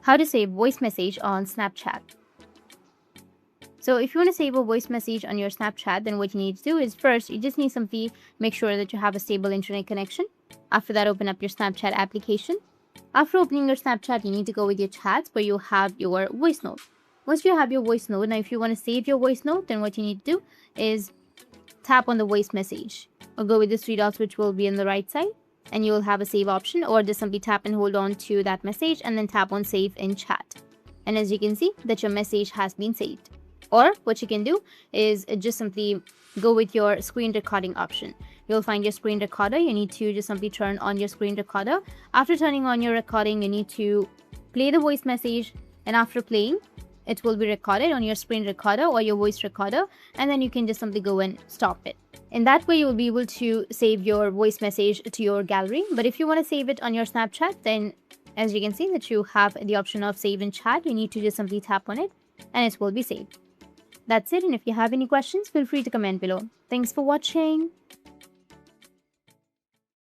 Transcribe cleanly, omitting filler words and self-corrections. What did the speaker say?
how to save voice message on Snapchat. So if you want to save a voice message on your Snapchat, then what you need to do is first, you just need simply make sure that you have a stable internet connection. After that, open up your Snapchat application. After opening your Snapchat, you need to go with your chats where you have your voice note. Once you have your voice note, now if you want to save your voice note, then what you need to do is tap on the voice message or go with the three dots which will be on the right side, and you will have a save option, or just simply tap and hold on to that message and then tap on save in chat. And as you can see that your message has been saved. Or what you can do is just simply go with your screen recording option. You'll find your screen recorder. You need to just simply turn on your screen recorder. After turning on your recording, you need to play the voice message, and after playing, it will be recorded on your screen recorder or your voice recorder, and then you can just simply go and stop it. In that way, you will be able to save your voice message to your gallery. But if you want to save it on your Snapchat, then as you can see that you have the option of save in chat, you need to just simply tap on it and it will be saved. That's it, and if you have any questions, feel free to comment below. Thanks for watching.